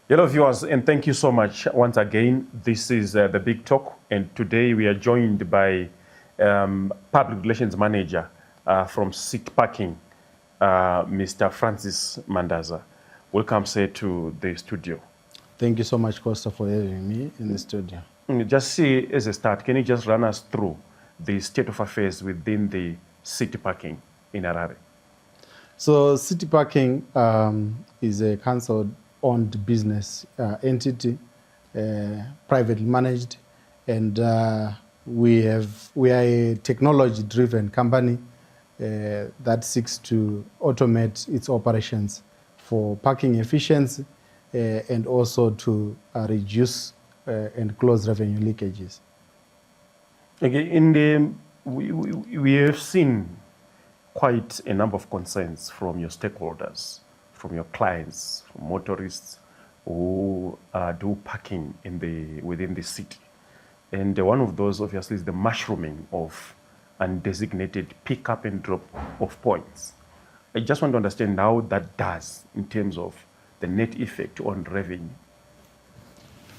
Hello, viewers, and thank you so much once again. This is The Big Talk, and today we are joined by Public Relations Manager from Unpacking, Mr. Francis Mandaza. Welcome, sir, to the studio. Thank you so much, Costa, for having me in the studio. Just see, as a start, can you just run us through the state of affairs within the Unpacking in Harare? So Unpacking is a council-owned business entity, privately managed, and we are a technology-driven company that seeks to automate its operations for parking efficiency and also to reduce and close revenue leakages. Okay, we have seen quite a number of concerns from your stakeholders, from your clients, from motorists who do parking within the city. And one of those, obviously, is the mushrooming of undesignated pick-up and drop of points. I just want to understand how that does in terms of the net effect on revenue.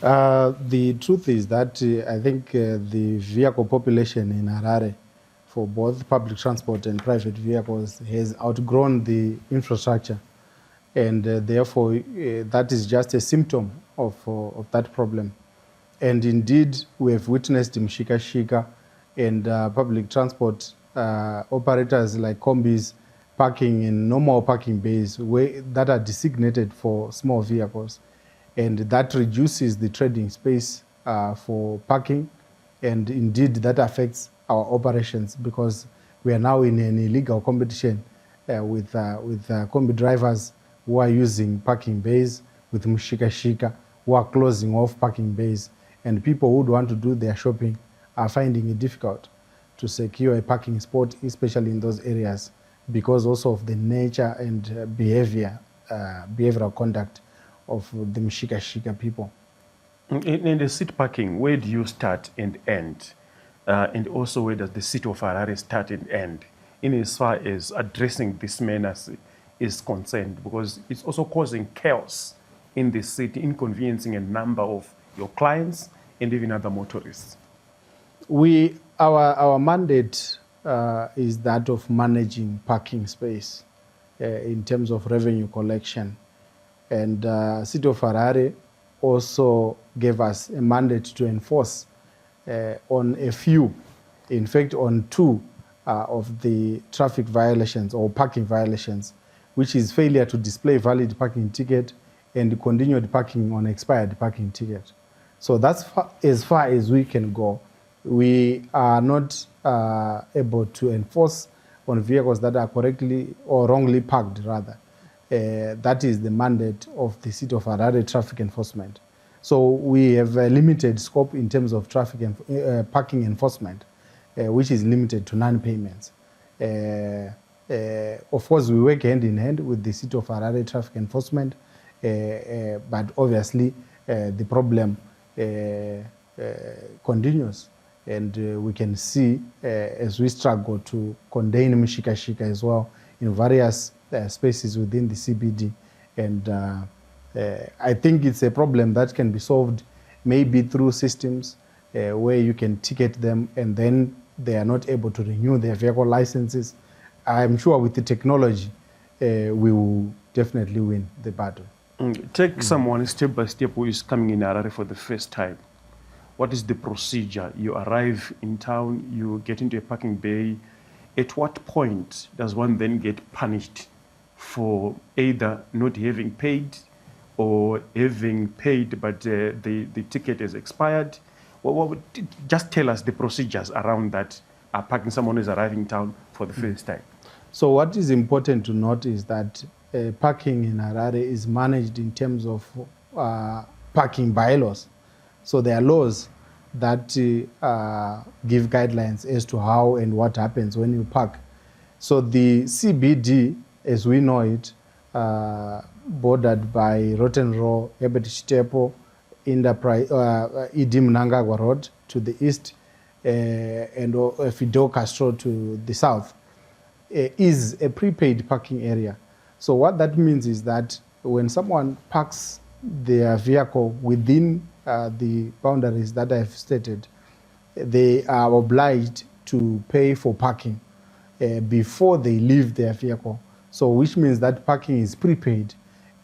The truth is that I think the vehicle population in Harare for both public transport and private vehicles has outgrown the infrastructure. And therefore, that is just a symptom of that problem. And indeed, we have witnessed mshika-shika and public transport operators like combis parking in normal parking bays that are designated for small vehicles. And that reduces the trading space for parking. And indeed, that affects our operations because we are now in an illegal competition with combi drivers who are using parking bays, with mshika-shika who are closing off parking bays. And people who want to do their shopping are finding it difficult to secure a parking spot, especially in those areas, because also of the nature and behavioral conduct of the mshika-shika people. In the city parking, where do you start and end? And also, where does the city of Harare start and end? In as far as addressing this menace is concerned, because it's also causing chaos in the city, inconveniencing a number of your clients and even other motorists. Our mandate is that of managing parking space in terms of revenue collection. And City of Harare also gave us a mandate to enforce on a few, in fact on two of the traffic violations or parking violations, which is failure to display valid parking ticket and continued parking on expired parking ticket. So that's as far as we can go. We are not able to enforce on vehicles that are correctly or wrongly parked, rather. That is the mandate of the City of Harare Traffic Enforcement. So we have a limited scope in terms of traffic and parking enforcement, which is limited to non-payments. Of course, we work hand in hand with the City of Harare Traffic Enforcement, but obviously the problem continues. And we can see as we struggle to contain mshika-shika as well in various spaces within the CBD. And I think it's a problem that can be solved maybe through systems where you can ticket them and then they are not able to renew their vehicle licenses. I'm sure with the technology, we will definitely win the battle. Take someone step by step who is coming in Harare for the first time. What is the procedure? You arrive in town, you get into a parking bay. At what point does one then get punished for either not having paid or having paid but the ticket has expired? Just tell us the procedures around that parking someone is arriving in town for the first time. So what is important to note is that parking in Harare is managed in terms of parking bylaws. So there are laws that give guidelines as to how and what happens when you park. So the CBD, as we know it, bordered by Rotten Row, Herbert Chitepo, Enterprise, Idi Mnangagwa Road to the east, and Fidel Castro to the south, is a prepaid parking area. So what that means is that when someone parks their vehicle within the boundaries that I've stated, they are obliged to pay for parking before they leave their vehicle. So which means that parking is prepaid,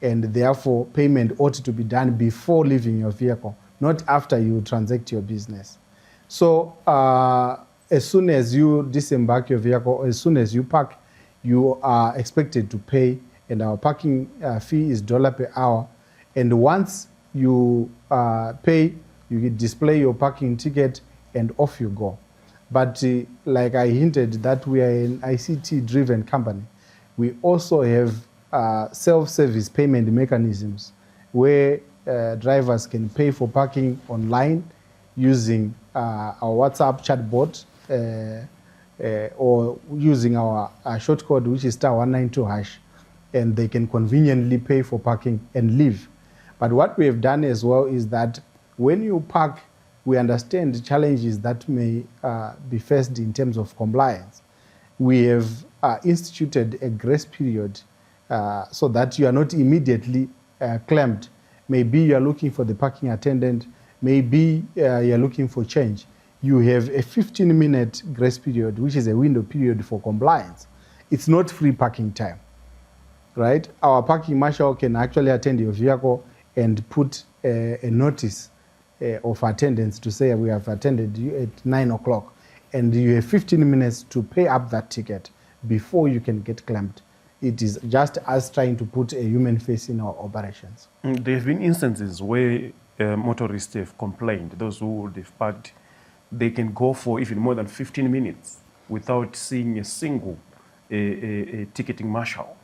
and therefore payment ought to be done before leaving your vehicle, not after you transact your business. So as soon as you disembark your vehicle, as soon as you park, you are expected to pay, and our parking fee is $1 per hour. And once you pay, you display your parking ticket and off you go. But like I hinted that we are an ICT-driven company, we also have self-service payment mechanisms where drivers can pay for parking online using our WhatsApp chatbot or using our short code, which is *192#, and they can conveniently pay for parking and leave. But what we have done as well is that when you park, we understand the challenges that may be faced in terms of compliance. We have instituted a grace period so that you are not immediately clamped. Maybe you are looking for the parking attendant, maybe you are looking for change. You have a 15-minute grace period, which is a window period for compliance. It's not free parking time, right? Our parking marshal can actually attend your vehicle and put a notice of attendance to say we have attended you at 9 o'clock, and you have 15 minutes to pay up that ticket before you can get clamped. It is just us trying to put a human face in our operations. There have been instances where motorists have complained, those who have parked, they can go for even more than 15 minutes without seeing a single a ticketing marshal.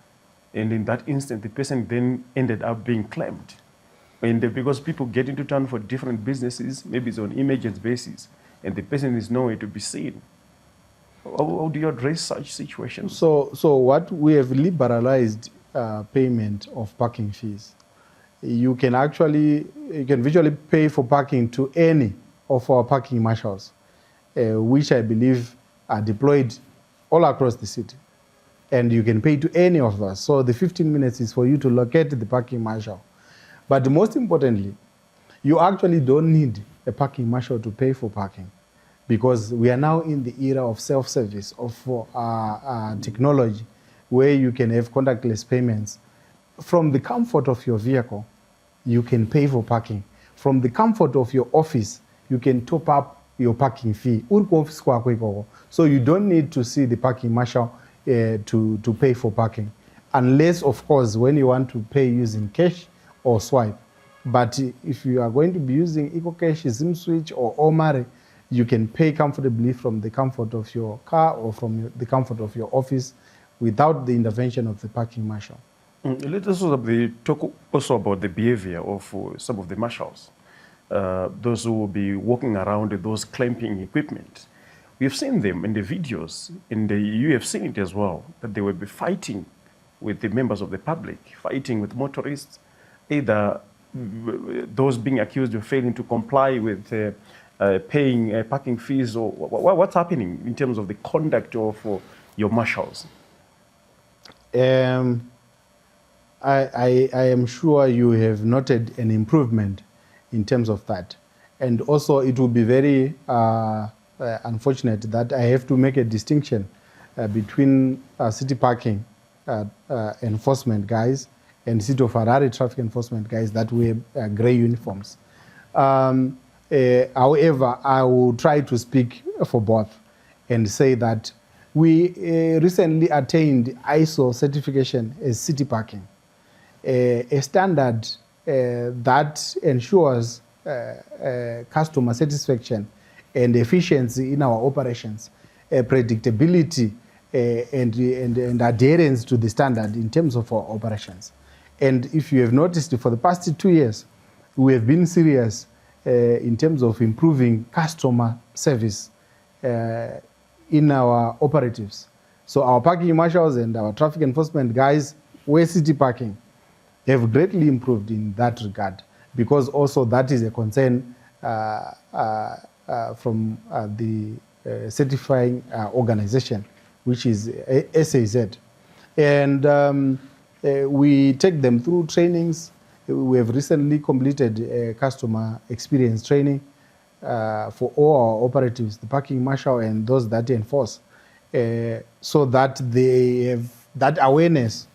And in that instant, the person then ended up being claimed. And because people get into town for different businesses, maybe it's on emergency basis, and the person is nowhere to be seen. How do you address such situations? So what we have liberalized payment of parking fees. You can visually pay for parking to any of our parking marshals, which I believe are deployed all across the city. And you can pay to any of us. So the 15 minutes is for you to locate the parking marshal. But most importantly, you actually don't need a parking marshal to pay for parking, because we are now in the era of self-service, of technology, where you can have contactless payments. From the comfort of your vehicle, you can pay for parking. From the comfort of your office, you can top up your parking fee. So you don't need to see the parking marshal to pay for parking, unless, of course, when you want to pay using cash or swipe. But if you are going to be using EcoCash, SimSwitch, or Omare, you can pay comfortably from the comfort of your car or from the comfort of your office without the intervention of the parking marshal. Let us talk also about the behavior of some of the marshals, those who will be walking around with those clamping equipment. We have seen them in the videos, and you have seen it as well, that they will be fighting with the members of the public, fighting with motorists, either those being accused of failing to comply with paying parking fees, or what's happening in terms of the conduct of your marshals? I am sure you have noted an improvement in terms of that. And also it will be very unfortunate that I have to make a distinction between city parking enforcement guys and City of Harare traffic enforcement guys that wear gray uniforms. However, I will try to speak for both and say that we recently attained ISO certification as city parking, a standard that ensures customer satisfaction and efficiency in our operations, predictability and adherence to the standard in terms of our operations. And if you have noticed, for the past 2 years, we have been serious in terms of improving customer service in our operatives. So our parking marshals and our traffic enforcement guys, where city parking, have greatly improved in that regard, because also that is a concern from the certifying organization, which is SAZ. And we take them through trainings, We have recently completed customer experience training for all our operatives, the parking marshal and those that enforce, so that they have that awareness,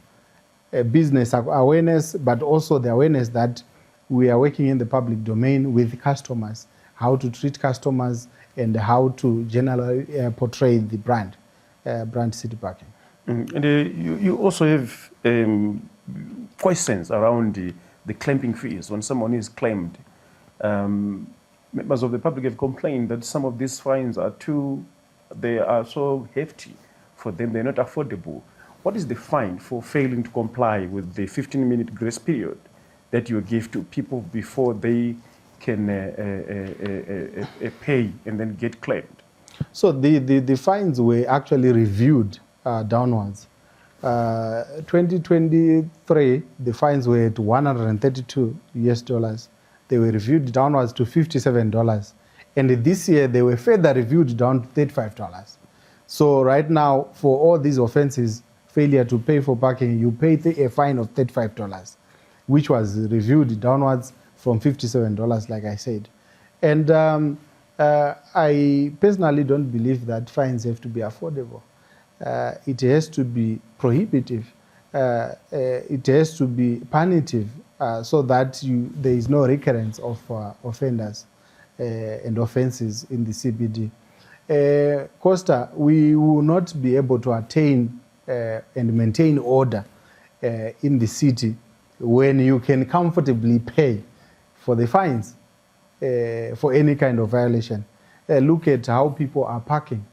business awareness, but also the awareness that we are working in the public domain with customers, how to treat customers and how to generally portray the brand City Parking. And you also have questions around the clamping fees when someone is claimed. Members of the public have complained that some of these fines are they are so hefty for them, they're not affordable. What is the fine for failing to comply with the 15-minute grace period that you give to people before they can pay and then get claimed? So the fines were actually reviewed downwards. 2023, the fines were at $132. They were reviewed downwards to $57. And this year, they were further reviewed down to $35. So right now, for all these offenses, failure to pay for parking, you pay a fine of $35, which was reviewed downwards from $57, like I said. And I personally don't believe that fines have to be affordable. It has to be prohibitive. It has to be punitive so that there is no recurrence of offenders and offenses in the CBD. Costa, we will not be able to attain and maintain order in the city when you can comfortably pay for the fines for any kind of violation. Look at how people are parking.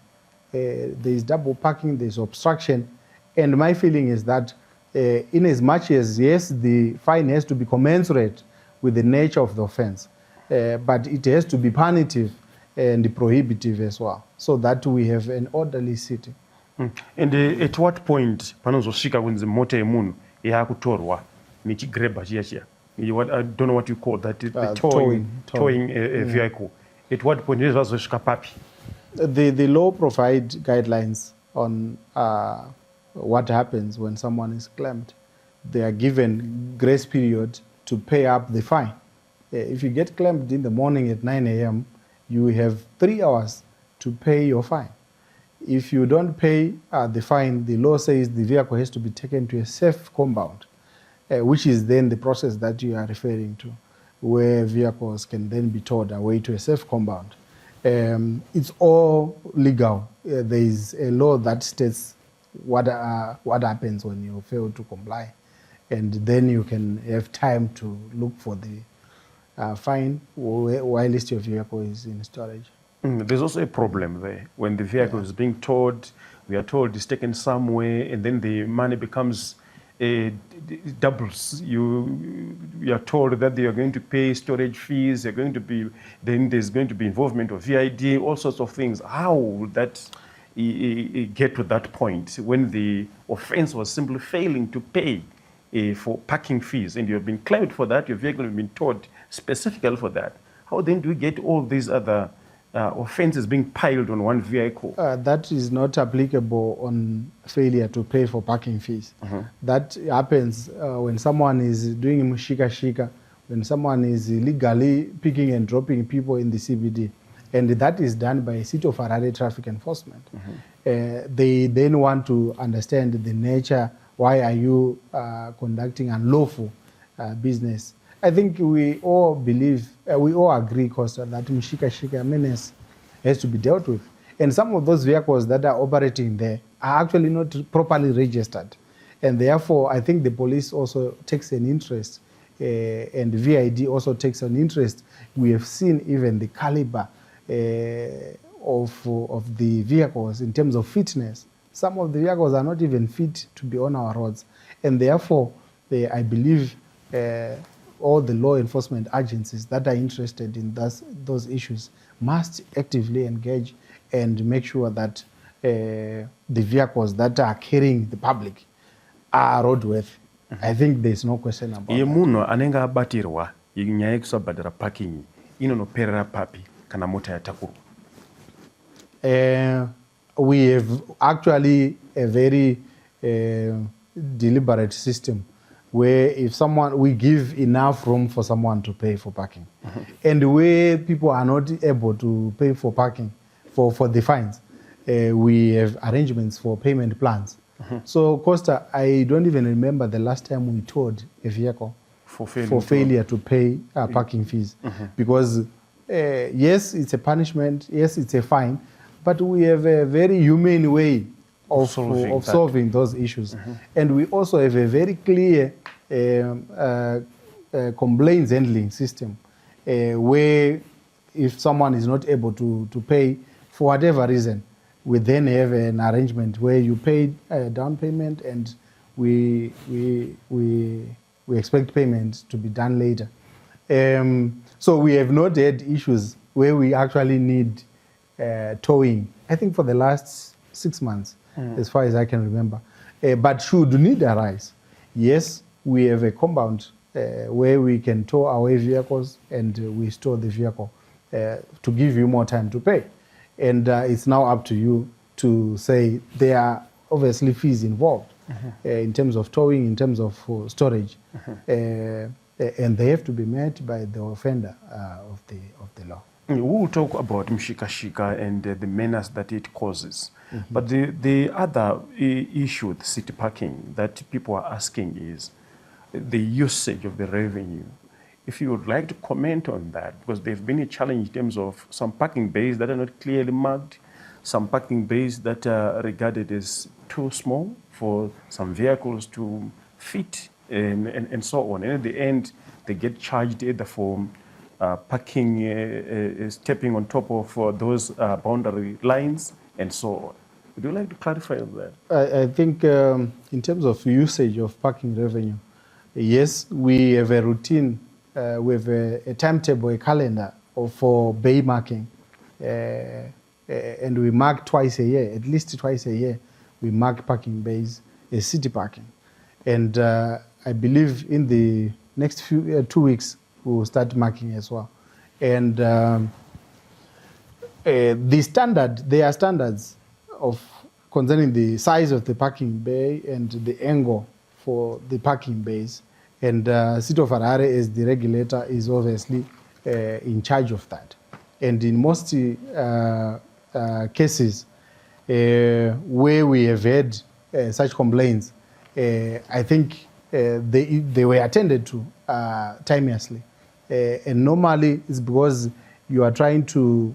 There is double parking, there is obstruction, and my feeling is that in as much as, yes, the fine has to be commensurate with the nature of the offense, but it has to be punitive and prohibitive as well, so that we have an orderly city. And at what point panozosvika kunzi mota yemunhu yakutorwa nechigrebha chiya I don't know what you call that, the towing a vehicle. At what point is zvazosvika papi? The law provides guidelines on what happens when someone is claimed. They are given grace period to pay up the fine. If you get claimed in the morning at 9 a.m., you have 3 hours to pay your fine. If you don't pay the fine, the law says the vehicle has to be taken to a safe compound, which is then the process that you are referring to, where vehicles can then be towed away to a safe compound. It's all legal. There is a law that states what happens when you fail to comply, and then you can have time to look for the fine while your vehicle is in storage. There's also a problem there. When the vehicle is being towed, we are told it's taken somewhere, and then the money becomes doubles. You are told that they are going to pay storage fees, then there's going to be involvement of VID, all sorts of things. How would that get to that point when the offense was simply failing to pay for parking fees, and you have been claimed for that, your vehicle has been towed specifically for that? How then do we get all these other offenses being piled on one vehicle? That is not applicable on failure to pay for parking fees. That happens when someone is doing shika, when someone is illegally picking and dropping people in the CBD. And that is done by City of Harare Traffic Enforcement. They then want to understand the nature, why are you conducting unlawful business. I think we all believe, we all agree, Costa, that Mshika menace has to be dealt with. And some of those vehicles that are operating there are actually not properly registered. And therefore, I think the police also takes an interest, and VID also takes an interest. We have seen even the caliber of the vehicles in terms of fitness. Some of the vehicles are not even fit to be on our roads. And therefore, I believe all the law enforcement agencies that are interested in those issues must actively engage and make sure that the vehicles that are carrying the public are roadworthy. I think there's no question about that. Munhu anenge abatirwa nyaya yekusabhadhara parking inonoperera papi kana mota yatakurwa? We have actually a very deliberate system where if someone, we give enough room for someone to pay for parking. And where people are not able to pay for parking, for the fines, we have arrangements for payment plans. So Costa, I don't even remember the last time we towed a vehicle For failure to pay parking fees. Because yes, it's a punishment, yes, it's a fine, but we have a very humane way of solving those issues. And we also have a very clear complaints handling system where if someone is not able to pay for whatever reason, we then have an arrangement where you pay a down payment and we expect payment to be done later. So we have not had issues where we actually need towing, I think for the last 6 months, as far as I can remember. But should need arise, yes, we have a compound where we can tow away vehicles and we store the vehicle to give you more time to pay. And it's now up to you to say there are obviously fees involved in terms of towing, in terms of storage, and they have to be met by the offender of the law. We will talk about mshika-shika and the menace that it causes. But the other issue with city parking that people are asking is the usage of the revenue. If you would like to comment on that, because there's been a challenge in terms of some parking bays that are not clearly marked, some parking bays that are regarded as too small for some vehicles to fit, and so on. And at the end, they get charged either for parking, stepping on top of those boundary lines, and so on. Would you like to clarify on that? I think in terms of usage of parking revenue, yes, we have a routine, we have a timetable, a calendar for bay marking, and we mark twice a year, at least twice a year, we mark parking bays as city parking. And I believe in the next 2 weeks, we will start marking as well. And there are standards of concerning the size of the parking bay and the angle for the parking bays. And City of Harare, as the regulator, is obviously in charge of that. And in most cases where we have had such complaints, I think they were attended to timeously. And normally it's because you are trying to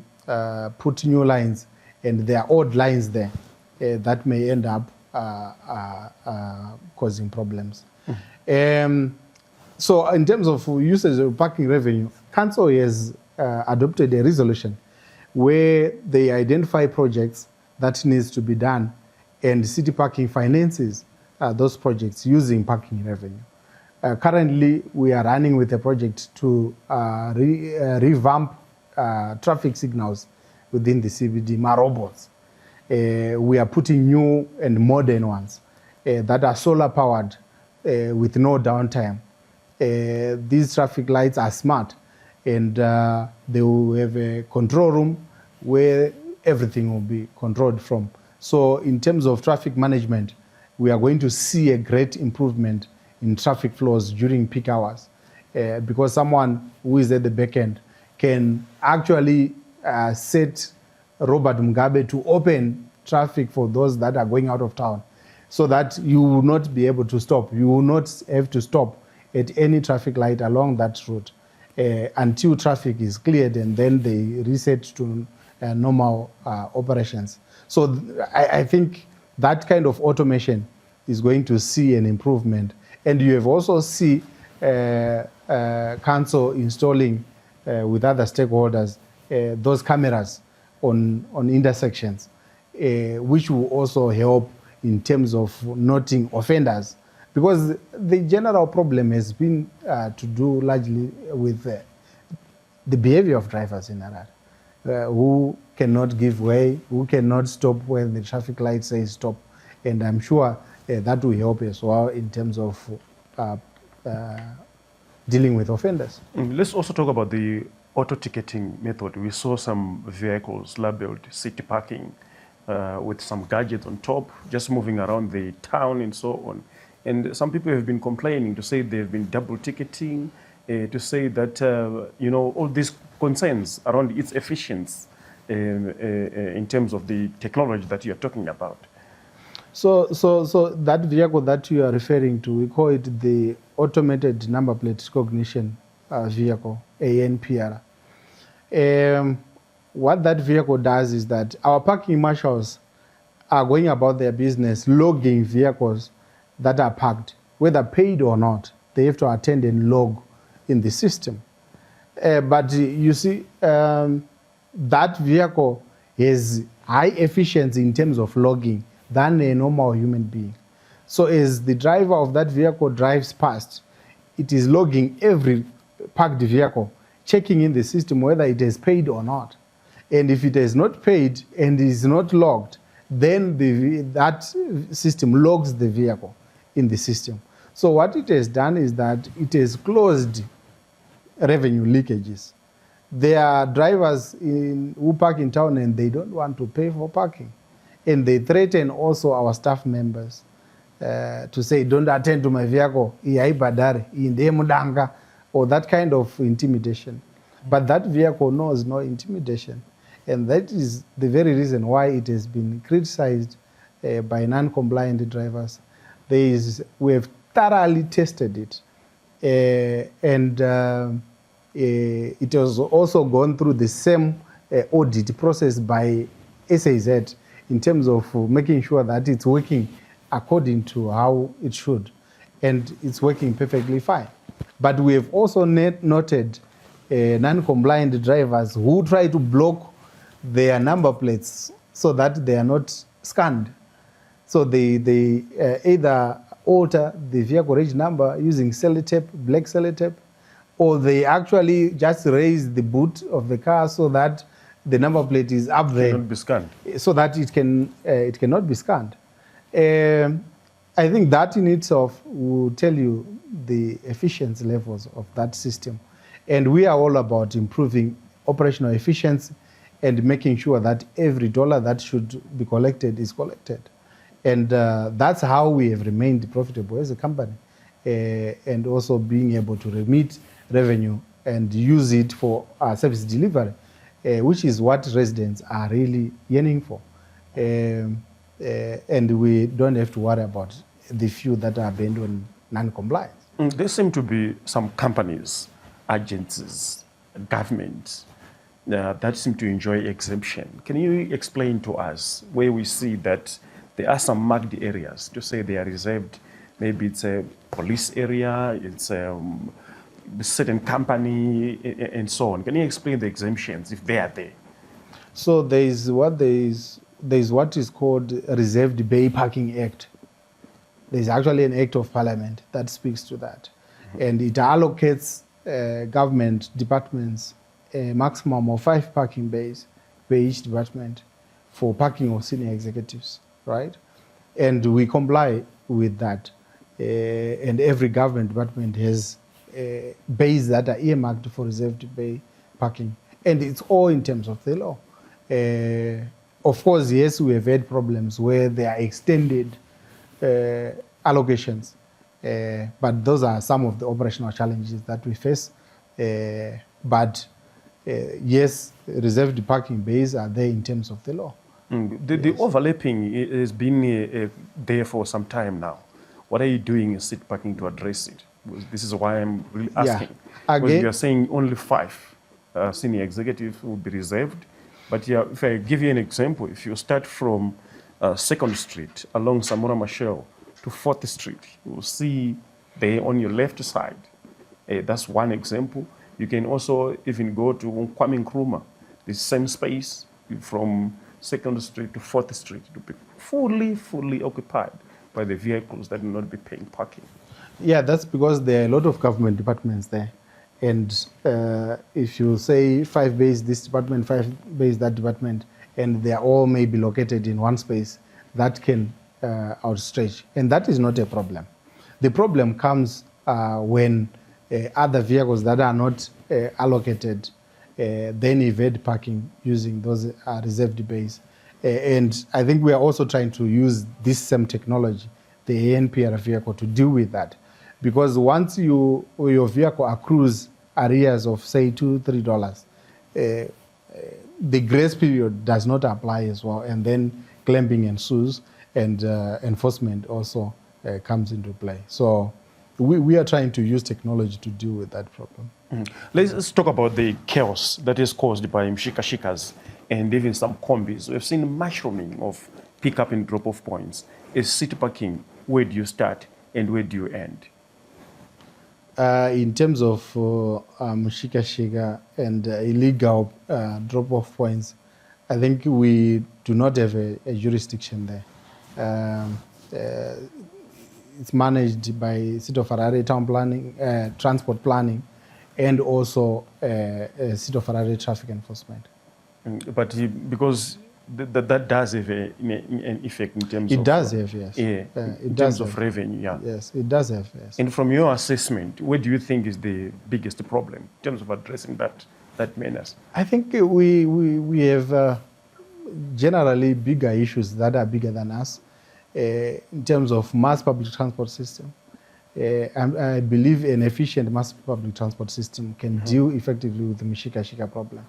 put new lines and there are odd lines there that may end up causing problems. So in terms of usage of parking revenue, Council has adopted a resolution where they identify projects that needs to be done and city parking finances those projects using parking revenue. Currently, we are running with a project to revamp traffic signals within the CBD, robots. We are putting new and modern ones that are solar powered with no downtime. These traffic lights are smart and they will have a control room where everything will be controlled from. So in terms of traffic management, we are going to see a great improvement in traffic flows during peak hours because someone who is at the back end can actually set Robert Mugabe to open traffic for those that are going out of town so that you will not be able to stop. You will not have to stop at any traffic light along that route until traffic is cleared and then they reset to normal operations. So I think that kind of automation is going to see an improvement. And you have also seen council installing with other stakeholders those cameras on intersections, which will also help in terms of noting offenders. Because the general problem has been to do largely with the behavior of drivers in Harare, who cannot give way, who cannot stop when the traffic light says stop. And I'm sure that will help as well in terms of dealing with offenders. Let's also talk about the auto ticketing method. We saw some vehicles labeled city parking with some gadgets on top, just moving around the town and so on. And some people have been complaining to say they've been double ticketing, to say that, all these concerns around its efficiency in terms of the technology that you're talking about. So that vehicle that you are referring to, we call it the automated number plate recognition vehicle, ANPR. What that vehicle does is that our parking marshals are going about their business, logging vehicles that are parked, whether paid or not. They have to attend and log in the system. But you see, that vehicle has high efficiency in terms of logging than a normal human being. So as the driver of that vehicle drives past, it is logging every parked vehicle, checking in the system whether it is paid or not. And if it is not paid and is not logged, then that system logs the vehicle in the system. So what it has done is that it has closed revenue leakages. There are drivers who park in town and they don't want to pay for parking. And they threaten also our staff members to say, don't attend to my vehicle, or that kind of intimidation. But that vehicle knows no intimidation. And that is the very reason why it has been criticized by non-compliant drivers. We have thoroughly tested it. And it has also gone through the same audit process by SAZ in terms of making sure that it's working according to how it should. And it's working perfectly fine. But we have also noted non-compliant drivers who try to block their number plates so that they are not scanned. So they either alter the vehicle reg number using sellotape, black sellotape, or they actually just raise the boot of the car so that the number plate is up there. Cannot be scanned. So that it cannot be scanned. I think that in itself will tell you the efficiency levels of that system. And we are all about improving operational efficiency and making sure that every dollar that should be collected is collected. And that's how we have remained profitable as a company, and also being able to remit revenue and use it for our service delivery, which is what residents are really yearning for. And we don't have to worry about the few that are bent on non-compliance. There seem to be some companies, agencies, governments that seem to enjoy exemption. Can you explain to us where we see that there are some marked areas to say they are reserved? Maybe it's a police area, it's a certain company, and so on. Can you explain the exemptions if they are there? So there's what is called a Reserved Bay Parking Act. There's actually an act of parliament that speaks to that. And it allocates government departments a maximum of 5 parking bays per each department for parking of senior executives, right? And we comply with that. And every government department has bays that are earmarked for reserved bay parking. And it's all in terms of the law. Of course, yes, we have had problems where there are extended allocations. But those are some of the operational challenges that we face. But yes, reserved parking bays are there in terms of the law. The overlapping has been there for some time now. What are you doing in seat parking to address it? This is why I'm really asking. Yeah. Because you are saying only 5 senior executives will be reserved. But yeah, if I give you an example, if you start from 2nd Street along Samora Machel to 4th Street, you will see there on your left side. That's one example. You can also even go to Kwame Nkrumah, the same space from 2nd Street to 4th Street to be fully occupied by the vehicles that will not be paying parking. Yeah, that's because there are a lot of government departments there. And if you say 5 bays this department, 5 bays that department, and they are all maybe located in one space, that can outstretch. And that is not a problem. The problem comes when other vehicles that are not allocated then evade parking using those reserved bays. And I think we are also trying to use this same technology the ANPR vehicle to deal with that. Because once your vehicle accrues arrears of say $2-3, the grace period does not apply as well, and then clamping ensues, and enforcement also comes into play. So we are trying to use technology to deal with that problem. Let's talk about the chaos that is caused by mshika-shikas and even some combis. We've seen mushrooming of pick-up and drop-off points. Is city parking, where do you start and where do you end? In terms of mshika-shika and illegal drop-off points, I think we do not have a jurisdiction there. It's managed by City of Harare Town Planning, Transport Planning, and also City of Harare Traffic Enforcement. But because that does have an effect in terms of... It does have, yes. In terms of revenue, yeah. Yes, it does have, yes. And from your assessment, where do you think is the biggest problem in terms of addressing that menace? I think we have generally bigger issues that are bigger than us in terms of mass public transport system. I believe an efficient mass public transport system can deal effectively with the mshika-shika problem.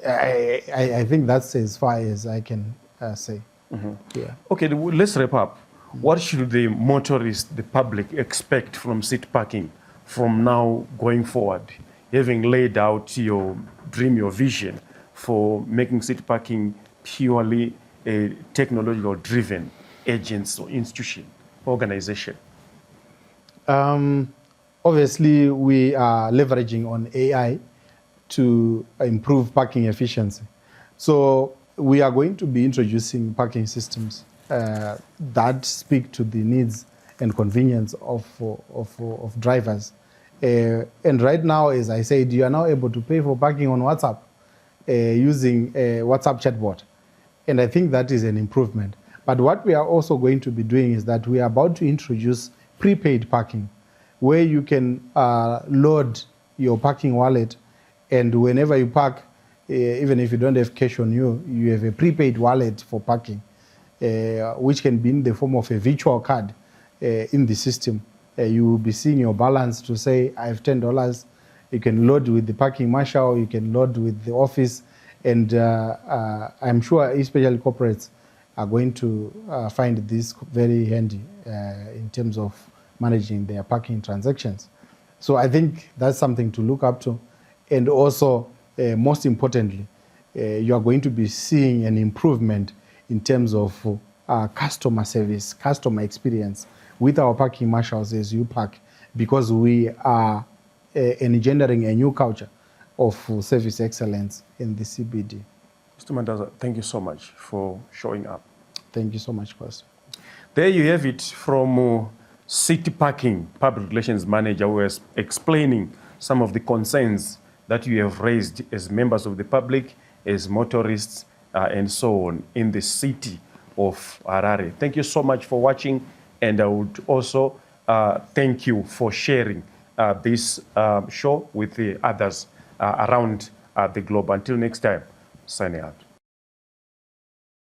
I think that's as far as I can say. Yeah. Okay, let's wrap up. What should the motorists, the public, expect from city parking from now going forward, having laid out your dream, your vision for making city parking purely a technological-driven agency or institution, organization? Obviously, we are leveraging on AI to improve parking efficiency. So we are going to be introducing parking systems that speak to the needs and convenience of drivers. And right now, as I said, you are now able to pay for parking on WhatsApp using a WhatsApp chatbot. And I think that is an improvement. But what we are also going to be doing is that we are about to introduce prepaid parking, where you can load your parking wallet, and whenever you park, even if you don't have cash on you, you have a prepaid wallet for parking, which can be in the form of a virtual card in the system. You will be seeing your balance to say, I have $10. You can load with the parking marshal, you can load with the office, and I'm sure especially corporates are going to find this very handy in terms of managing their parking transactions. So I think that's something to look up to. And also, most importantly, you are going to be seeing an improvement in terms of customer service, customer experience with our parking marshals as you park, because we are engendering a new culture of service excellence in the CBD. Mr. Mandaza, thank you so much for showing up. Thank you so much, Pastor. There you have it from City Parking Public Relations Manager, who was explaining some of the concerns that you have raised as members of the public, as motorists, and so on in the city of Harare. Thank you so much for watching, and I would also thank you for sharing this show with the others around the globe. Until next time, signing out.